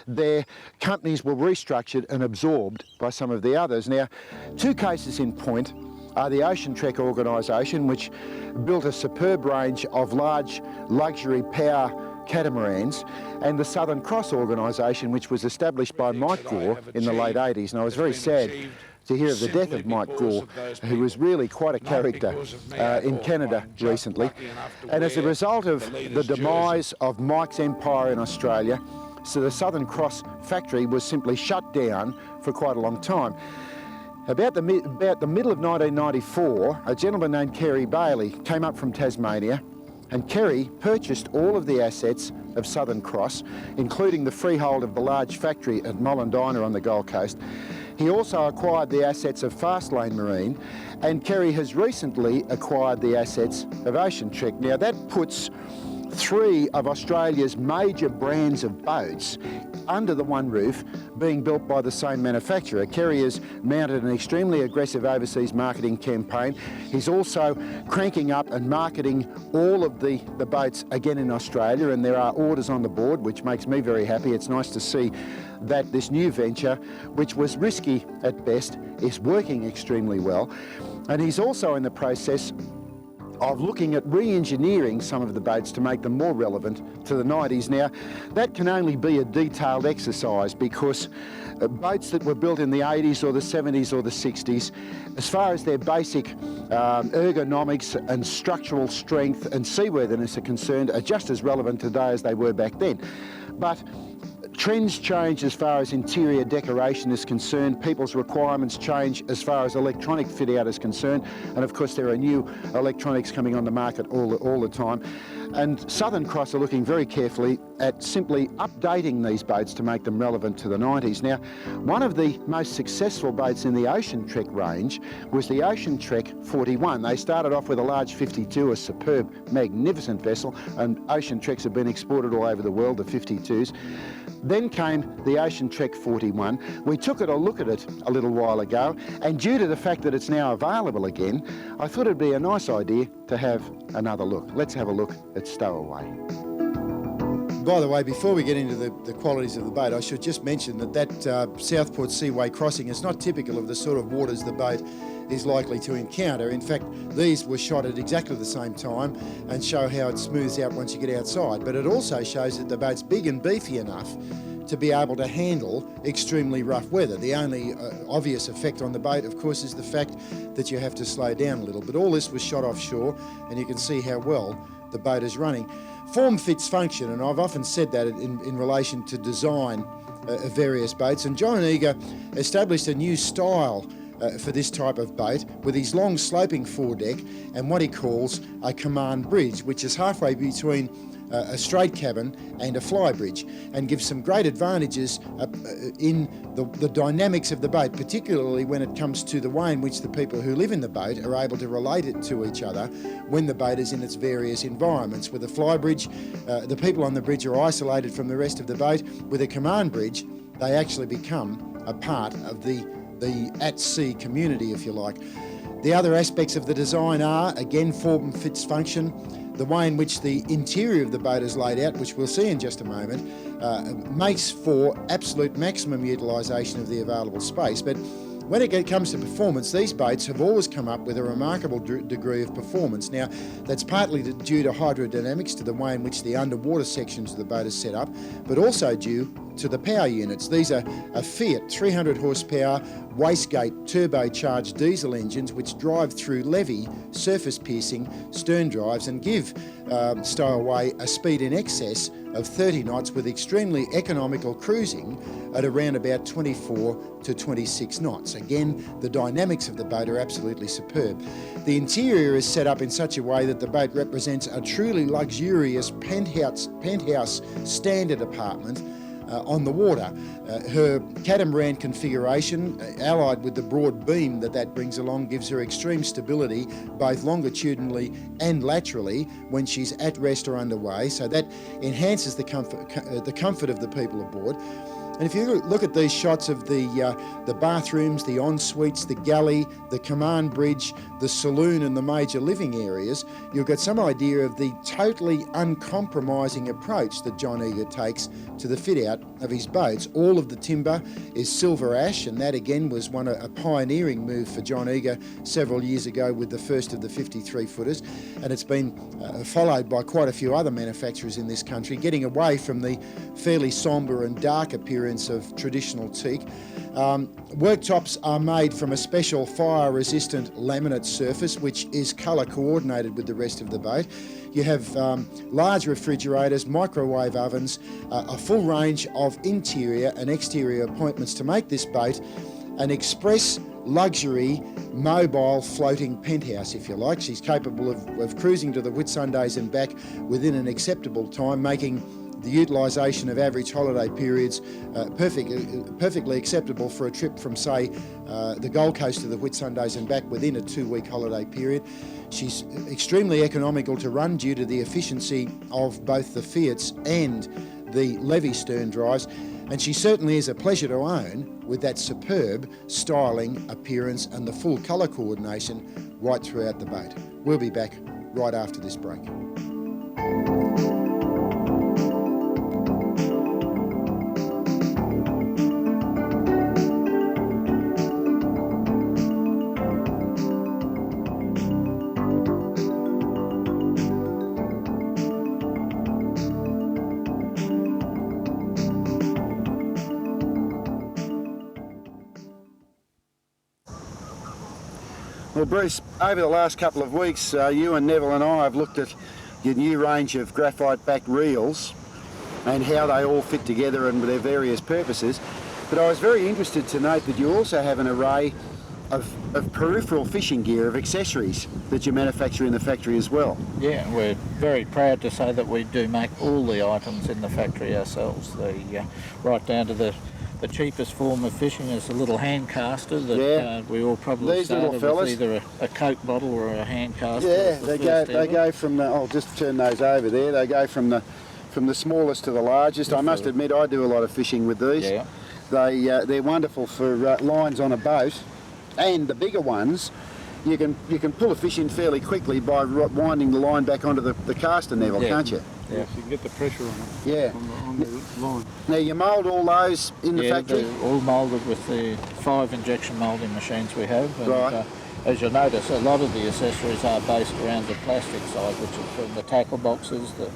their companies were restructured and absorbed by some of the others. Now, two cases in point are the Ocean Trek organisation, which built a superb range of large luxury power catamarans, and the Southern Cross organisation, which was established by Mike Gore in the late 80s. And I was very sad to hear of the death of Mike Gore, who was really quite a character in Canada recently. And as a result of the demise of Mike's empire in Australia, so the Southern Cross factory was simply shut down for quite a long time. About the middle of 1994, a gentleman named Kerry Bailey came up from Tasmania, and Kerry purchased all of the assets of Southern Cross, including the freehold of the large factory at Mollendina on the Gold Coast. He also acquired the assets of Fastlane Marine, and Kerry has recently acquired the assets of Ocean Trek. Now that puts three of Australia's major brands of boats under the one roof, being built by the same manufacturer. Kerry has mounted an extremely aggressive overseas marketing campaign. He's also cranking up and marketing all of the boats again in Australia, and there are orders on the board, which makes me very happy. It's nice to see that this new venture, which was risky at best, is working extremely well. And he's also in the process of looking at re-engineering some of the boats to make them more relevant to the 90s. Now, that can only be a detailed exercise, because boats that were built in the 80s or the 70s or the 60s, as far as their basic ergonomics and structural strength and seaworthiness are concerned, are just as relevant today as they were back then. But trends change as far as interior decoration is concerned, people's requirements change as far as electronic fit-out is concerned, and of course there are new electronics coming on the market all the time. And Southern Cross are looking very carefully at simply updating these boats to make them relevant to the 90s. Now, one of the most successful boats in the Ocean Trek range was the Ocean Trek 41. They started off with a large 52, a superb, magnificent vessel, and Ocean Treks have been exported all over the world, the 52s. Then came the Ocean Trek 41. We took a look at it a little while ago, and due to the fact that it's now available again, I thought it'd be a nice idea to have another look. Let's have a look at Stowaway. By the way, before we get into the qualities of the boat, I should just mention that Southport Seaway crossing is not typical of the sort of waters the boat is likely to encounter. In fact, these were shot at exactly the same time and show how it smooths out once you get outside. But it also shows that the boat's big and beefy enough to be able to handle extremely rough weather. The only obvious effect on the boat, of course, is the fact that you have to slow down a little. But all this was shot offshore, and you can see how well the boat is running. Form fits function, and I've often said that in relation to design of various boats. And John Eager established a new style for this type of boat with his long sloping foredeck and what he calls a command bridge, which is halfway between a straight cabin and a fly bridge, and gives some great advantages in the dynamics of the boat, particularly when it comes to the way in which the people who live in the boat are able to relate it to each other when the boat is in its various environments. With a fly bridge, the people on the bridge are isolated from the rest of the boat. With a command bridge, they actually become a part of the at-sea community, if you like. The other aspects of the design are, again, form fits function. The way in which the interior of the boat is laid out, which we'll see in just a moment, makes for absolute maximum utilisation of the available space. But when it comes to performance, these boats have always come up with a remarkable degree of performance. Now, that's partly due to hydrodynamics, to the way in which the underwater sections of the boat are set up, but also due to the power units. These are Fiat 300 horsepower wastegate turbocharged diesel engines which drive through levee, surface piercing stern drives and give Stowaway a speed in excess of 30 knots with extremely economical cruising at around about 24 to 26 knots. Again, the dynamics of the boat are absolutely superb. The interior is set up in such a way that the boat represents a truly luxurious penthouse standard apartment on the water. Her catamaran configuration, allied with the broad beam that brings along, gives her extreme stability both longitudinally and laterally when she's at rest or underway, so that enhances the comfort of the people aboard. And if you look at these shots of the bathrooms, the en-suites, the galley, the command bridge, the saloon and the major living areas, you'll get some idea of the totally uncompromising approach that John Eager takes to the fit-out of his boats. All of the timber is silver ash, and that again was a pioneering move for John Eager several years ago with the first of the 53-footers, and it's been followed by quite a few other manufacturers in this country, getting away from the fairly sombre and dark appearance of traditional teak. Worktops are made from a special fire-resistant laminate surface which is colour coordinated with the rest of the boat. You have large refrigerators, microwave ovens, a full range of interior and exterior appointments to make this boat an express luxury mobile floating penthouse, if you like. She's capable of cruising to the Whitsundays and back within an acceptable time, making the utilisation of average holiday periods perfectly acceptable for a trip from, say, the Gold Coast to the Whitsundays and back within a 2-week holiday period. She's extremely economical to run due to the efficiency of both the Fiats and the Levy stern drives, and she certainly is a pleasure to own with that superb styling, appearance and the full colour coordination right throughout the boat. We'll be back right after this break. Well, Bruce, over the last couple of weeks, you and Neville and I have looked at your new range of graphite-backed reels and how they all fit together and their various purposes. But I was very interested to note that you also have an array of peripheral fishing gear, of accessories that you manufacture in the factory as well. Yeah, we're very proud to say that we do make all the items in the factory ourselves. Right down to the cheapest form of fishing is a little hand caster that we all probably These started little fellas, with either a Coke bottle or a hand caster. Yeah, they go from the, I'll just turn those over there, they go from the smallest to the largest. I must admit I do a lot of fishing with these. Yeah. They're wonderful for lines on a boat, and the bigger ones you can pull a fish in fairly quickly by winding the line back onto the caster, Neville, can't you? Yeah. Yes, you can get the pressure on it. Yeah. On the line. Now you mould all those in the factory? They're all moulded with the 5 injection moulding machines we have. And, right. As you'll notice, a lot of the accessories are based around the plastic side, which is from the tackle boxes, the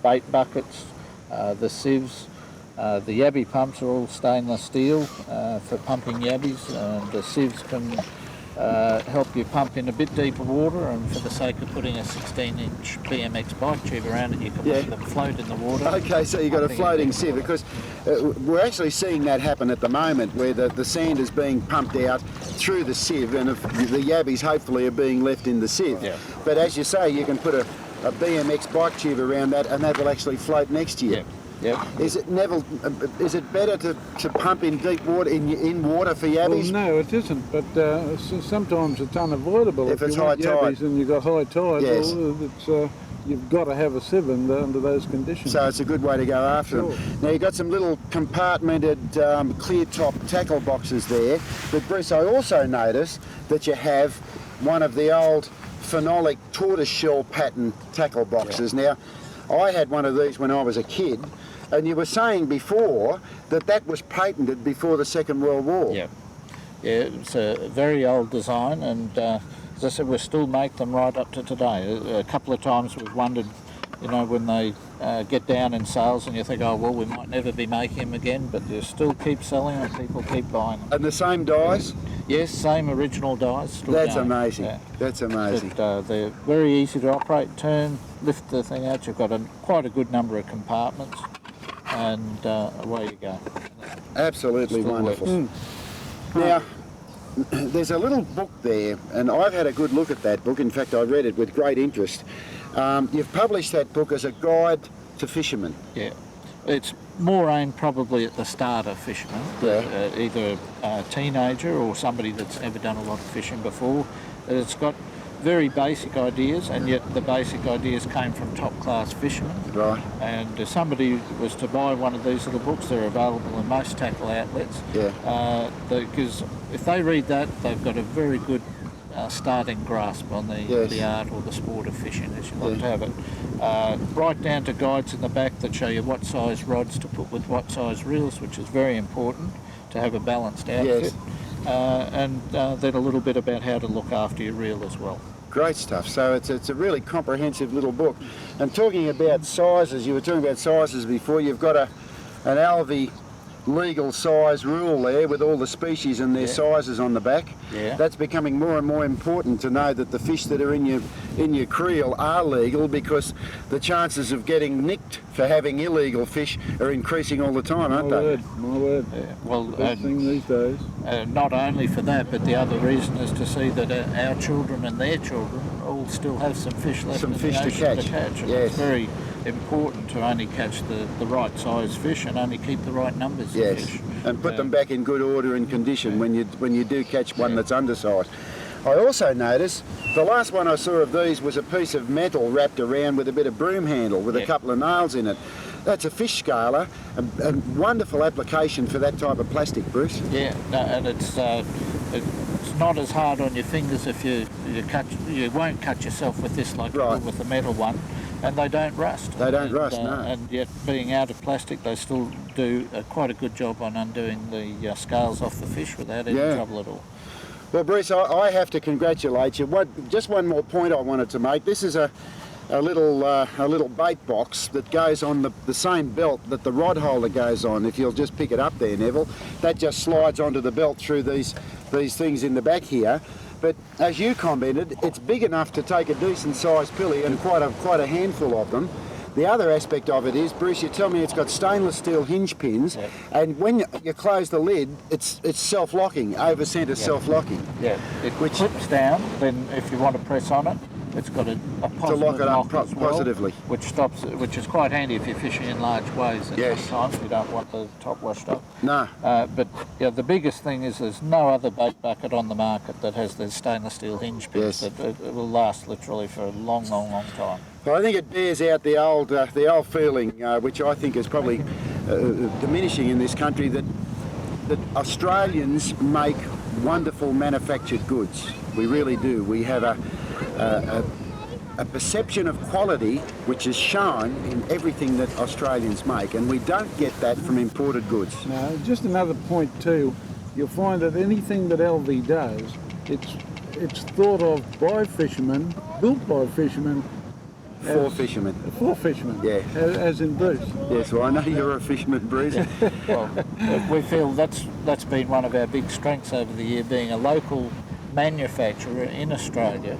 bait buckets, the sieves. The yabby pumps are all stainless steel for pumping yabbies. The sieves can help you pump in a bit deeper water, and for the sake of putting a 16-inch BMX bike tube around it, you can let them float in the water. Okay, so you've got a floating sieve, because we're actually seeing that happen at the moment, where the sand is being pumped out through the sieve, and the yabbies hopefully are being left in the sieve. Yeah. But as you say, you can put a BMX bike tube around that, and that will actually float next to you. Yep. Yep. Is it, Neville, is it better to pump in deep water, in water for yabbies? Well, no, it isn't, but sometimes it's unavoidable. If it's you want high tide. yabbies and you've got high tide, Yes. well, you've got to have a sieve under those conditions. So it's a good way to go after them. Now you've got some little compartmented clear top tackle boxes there, but Bruce, I also noticed that you have one of the old phenolic tortoiseshell pattern tackle boxes. Now, I had one of these when I was a kid, and you were saying before that was patented before the Second World War. Yeah, it's a very old design, and as I said, we still make them right up to today. A couple of times we've wondered, when they get down in sales and you think, oh, well, we might never be making them again, but you still keep selling them, people keep buying them. And the same dies? Yes, same original dies. Still That's going. amazing. Yeah. That's amazing. But, they're very easy to operate, turn, lift the thing out. You've got quite a good number of compartments, and away you go. Absolutely Still wonderful. Now, there's a little book there, and I've had a good look at that book. In fact, I read it with great interest. You've published that book as a guide to fishermen. Yeah, it's more aimed probably at the starter fisherman, either a teenager or somebody that's never done a lot of fishing before. It's got very basic ideas, and yet the basic ideas came from top-class fishermen. Right. And if somebody was to buy one of these little books, they're available in most tackle outlets. Yeah. Because if they read that, they've got a very good starting grasp on the art or the sport of fishing, as you like to have it. Right down to guides in the back that show you what size rods to put with what size reels, which is very important to have a balanced outfit. Yes. And then a little bit about how to look after your reel as well. Great stuff. So it's a really comprehensive little book. And talking about sizes, you were talking about sizes before. You've got an Alvey legal size rule there with all the species and their sizes on the back. Yeah. That's becoming more and more important to know that the fish that are in your creel are legal, because the chances of getting nicked for having illegal fish are increasing all the time, aren't they? My word. Yeah. Well, Best thing these days. not only for that, but the other reason is to see that our children and their children all still have some fish left Some in fish the to ocean catch. And Yes. it's very important to only catch the right size fish and only keep the right numbers of Yes, fish. and put them back in good order and condition when you do catch one that's undersized. I also noticed the last one I saw of these was a piece of metal wrapped around with a bit of broom handle with a couple of nails in it. That's a fish scaler, a wonderful application for that type of plastic, Bruce. Yeah, no, and it's not as hard on your fingers if you won't cut yourself with this like you would with the metal one. And they don't rust. They don't rust, no. And yet, being out of plastic, they still do quite a good job on undoing the scales off the fish without any trouble at all. Well, Bruce, I have to congratulate you. Just one more point I wanted to make. This is a little bait box that goes on the same belt that the rod holder goes on. If you'll just pick it up there, Neville, that just slides onto the belt through these things in the back here. But as you commented, it's big enough to take a decent sized pilly and quite a handful of them. The other aspect of it is, Bruce, you tell me it's got stainless steel hinge pins, and when you close the lid, it's self-locking, over-centre self-locking. Yeah, it clips down, then if you want to press on it, it's got a positive to lock it up as well, positively. which is quite handy if you're fishing in large waves. And sometimes you don't want the top washed up. No. But the biggest thing is there's no other bait bucket on the market that has the stainless steel hinge pins. It will last literally for a long, long, long time. Well, I think it bears out the old feeling, which I think is probably diminishing in this country, that Australians make wonderful manufactured goods. We really do. We have a perception of quality which is shown in everything that Australians make, and we don't get that from imported goods. Now, just another point too, you'll find that anything that Alvey does, it's thought of by fishermen, built by fishermen. For fishermen. For fishermen. Yeah. As in Bruce. Yes, well, I know you're a fisherman, Bruce. Well, we feel that's been one of our big strengths over the year, being a local manufacturer in Australia.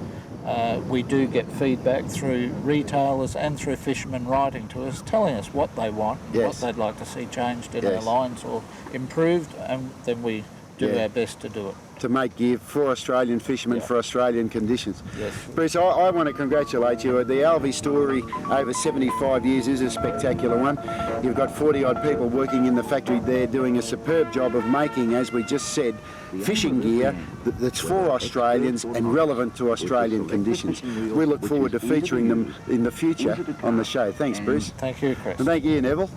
We do get feedback through retailers and through fishermen writing to us, telling us what they want, what they'd like to see changed in their lines or improved, and then we do our best to do it. To make gear for Australian fishermen, for Australian conditions. Yes. Bruce, I want to congratulate you. The Alvey story over 75 years is a spectacular one. You've got 40-odd people working in the factory there doing a superb job of making, as we just said, fishing gear that's for Australians and relevant to Australian conditions. We look forward to featuring them in the future on the show. Thanks, Bruce. Thank you, Chris. And thank you, Neville.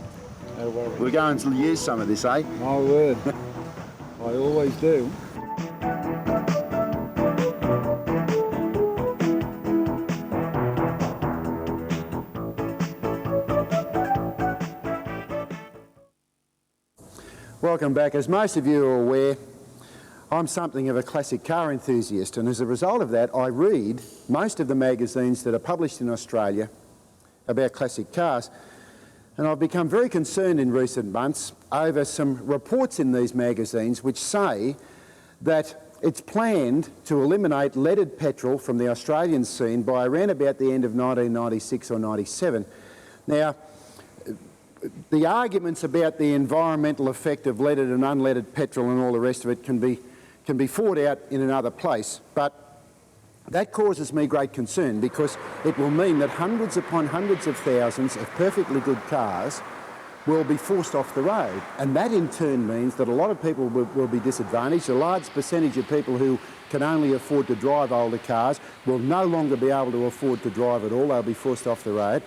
No worries. We're going to use some of this, eh? My word. I always do. Welcome back. As most of you are aware, I'm something of a classic car enthusiast, and as a result of that, I read most of the magazines that are published in Australia about classic cars. And I've become very concerned in recent months over some reports in these magazines which say that it's planned to eliminate leaded petrol from the Australian scene by around about the end of 1996 or 97. Now, the arguments about the environmental effect of leaded and unleaded petrol and all the rest of it can be fought out in another place, but that causes me great concern, because it will mean that hundreds upon hundreds of thousands of perfectly good cars will be forced off the road. And that in turn means that a lot of people will be disadvantaged. A large percentage of people who can only afford to drive older cars will no longer be able to afford to drive at all. They'll be forced off the road.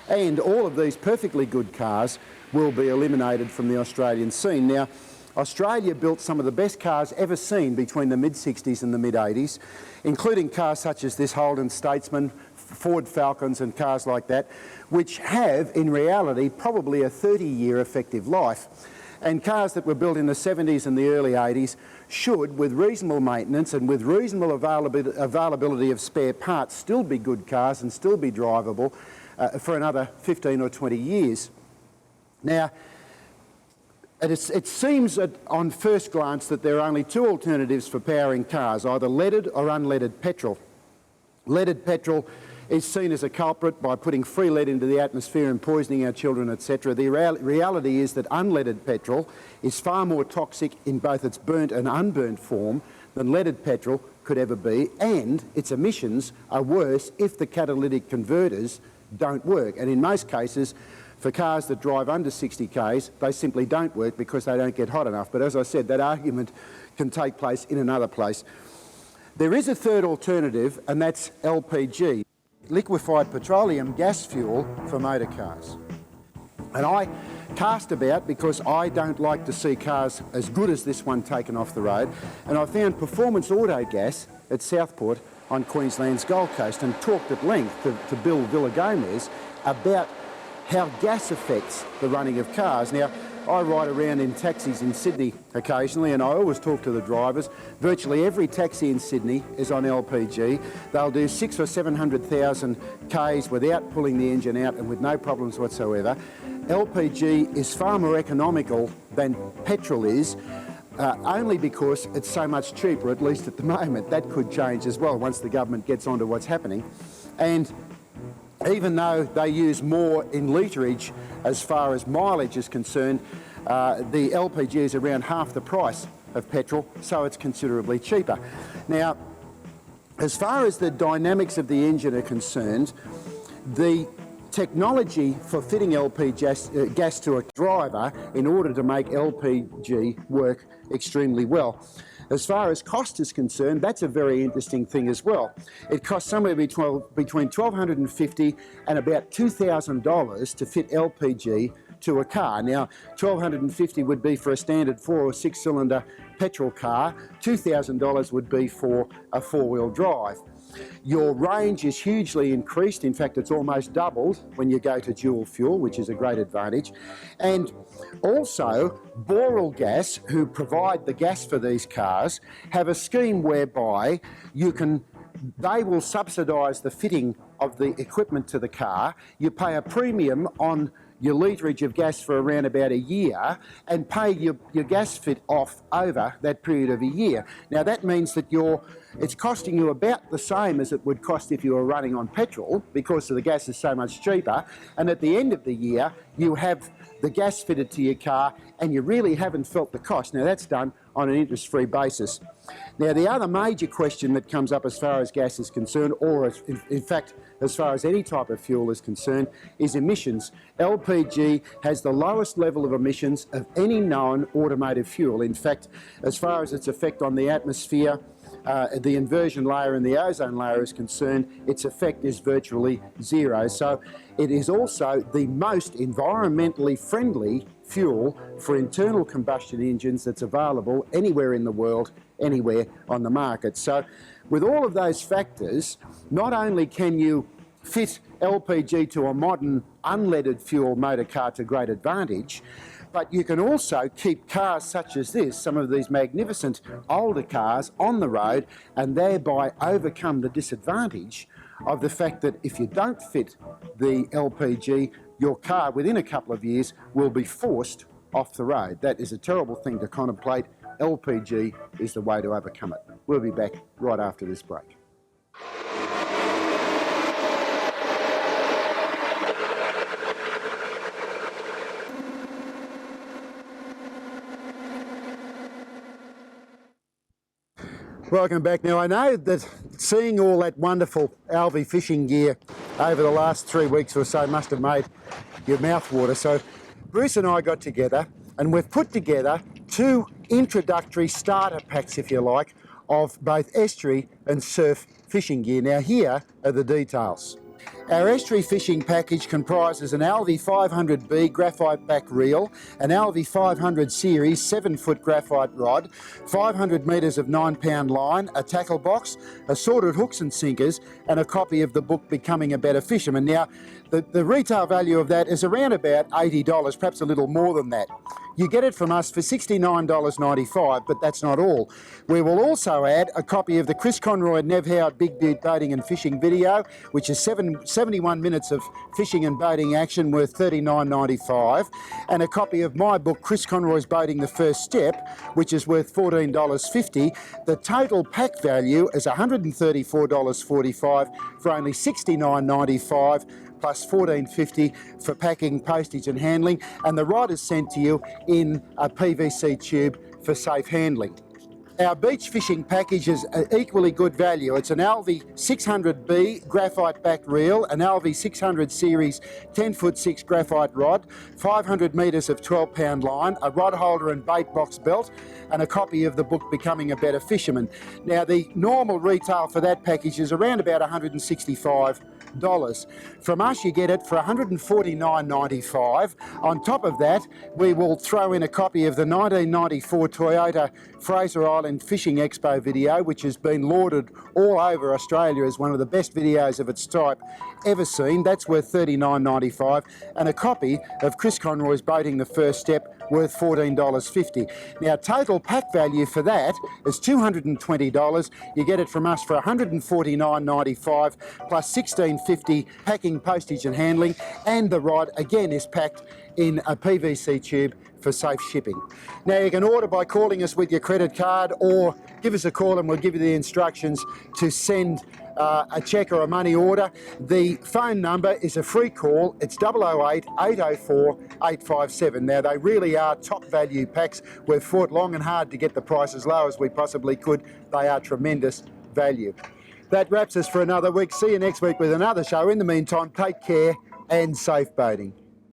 And all of these perfectly good cars will be eliminated from the Australian scene. Now, Australia built some of the best cars ever seen between the mid-60s and the mid-80s, including cars such as this Holden Statesman, Ford Falcons and cars like that, which have, in reality, probably a 30-year effective life. And cars that were built in the 70s and the early 80s should, with reasonable maintenance and with reasonable availability of spare parts, still be good cars and still be drivable for another 15 or 20 years. Now, it seems on first glance that there are only two alternatives for powering cars, either leaded or unleaded petrol. Leaded petrol is seen as a culprit by putting free lead into the atmosphere and poisoning our children, etc. The reality is that unleaded petrol is far more toxic in both its burnt and unburnt form than leaded petrol could ever be, and its emissions are worse if the catalytic converters don't work. And in most cases, for cars that drive under 60 k's, they simply don't work because they don't get hot enough. But as I said, that argument can take place in another place. There is a third alternative, and that's LPG, liquefied petroleum gas fuel for motor cars. And I cast about because I don't like to see cars as good as this one taken off the road, and I found Performance Autogas at Southport on Queensland's Gold Coast and talked at length to Bill Villagomez about how gas affects the running of cars. Now, I ride around in taxis in Sydney occasionally, and I always talk to the drivers. Virtually every taxi in Sydney is on LPG. They'll do 600,000 or 700,000 k's without pulling the engine out and with no problems whatsoever. LPG is far more economical than petrol is, only because it's so much cheaper, at least at the moment. That could change as well once the government gets onto what's happening. And even though they use more in litrage as far as mileage is concerned, the LPG is around half the price of petrol, so it's considerably cheaper. Now, as far as the dynamics of the engine are concerned, the technology for fitting LPG gas to a driver in order to make LPG work extremely well. As far as cost is concerned, that's a very interesting thing as well. It costs somewhere between $1,250 and about $2,000 to fit LPG to a car. Now, $1,250 would be for a standard 4 or 6 cylinder petrol car. $2,000 would be for a 4-wheel drive. Your range is hugely increased. In fact, it's almost doubled when you go to dual fuel, which is a great advantage. And also, Boral Gas, who provide the gas for these cars, have a scheme whereby they will subsidise the fitting of the equipment to the car. You pay a premium on your litrage of gas for around about a year and pay your gas fit off over that period of a year. Now that means that it's costing you about the same as it would cost if you were running on petrol because the gas is so much cheaper, and at the end of the year you have the gas fitted to your car and you really haven't felt the cost. Now that's done on an interest-free basis. Now the other major question that comes up as far as gas is concerned, or in fact as far as any type of fuel is concerned, is emissions. LPG has the lowest level of emissions of any known automotive fuel. In fact, as far as its effect on the atmosphere, the inversion layer and the ozone layer is concerned, its effect is virtually zero. So it is also the most environmentally friendly fuel for internal combustion engines that's available anywhere in the world, anywhere on the market. So with all of those factors, not only can you fit LPG to a modern unleaded fuel motor car to great advantage, but you can also keep cars such as this, some of these magnificent older cars, on the road and thereby overcome the disadvantage of the fact that if you don't fit the LPG, your car within a couple of years will be forced off the road. That is a terrible thing to contemplate. LPG is the way to overcome it. We'll be back right after this break. Welcome back. Now I know that seeing all that wonderful Alvey fishing gear over the last 3 weeks or so must have made your mouth water, so Bruce and I got together and we've put together 2 introductory starter packs, if you like, of both estuary and surf fishing gear. Now here are the details. Our estuary fishing package comprises an Alvey 500B graphite back reel, an Alvey 500 series 7-foot graphite rod, 500 metres of 9-pound line, a tackle box, assorted hooks and sinkers, and a copy of the book Becoming a Better Fisherman. Now, the retail value of that is around about $80, perhaps a little more than that. You get it from us for $69.95, but that's not all. We will also add a copy of the Chris Conroy and Nev Howard Big Dude Boating and Fishing video, which is 71 minutes of fishing and boating action worth $39.95, and a copy of my book, Chris Conroy's Boating the First Step, which is worth $14.50. The total pack value is $134.45 for only $69.95. plus $14.50 for packing, postage and handling, and the rod is sent to you in a PVC tube for safe handling. Our beach fishing package is equally good value. It's an Alvey 600B graphite back reel, an Alvey 600 series 10-foot 6 graphite rod, 500 metres of 12-pound line, a rod holder and bait box belt, and a copy of the book Becoming a Better Fisherman. Now, the normal retail for that package is around about $165. From us, you get it for $149.95. On top of that, we will throw in a copy of the 1994 Toyota Fraser Island Fishing Expo video, which has been lauded all over Australia as one of the best videos of its type ever seen. That's worth $39.95. And a copy of Chris Conroy's Boating the First Step, worth $14.50. Now, total pack value for that is $220. You get it from us for $149.95 plus $16.50 packing, postage and handling, and the rod again is packed in a PVC tube for safe shipping. Now, you can order by calling us with your credit card or give us a call and we'll give you the instructions to send a cheque or a money order. The phone number is a free call. It's 008 804 857. Now, they really are top value packs. We've fought long and hard to get the price as low as we possibly could. They are tremendous value. That wraps us for another week. See you next week with another show. In the meantime, take care and safe boating.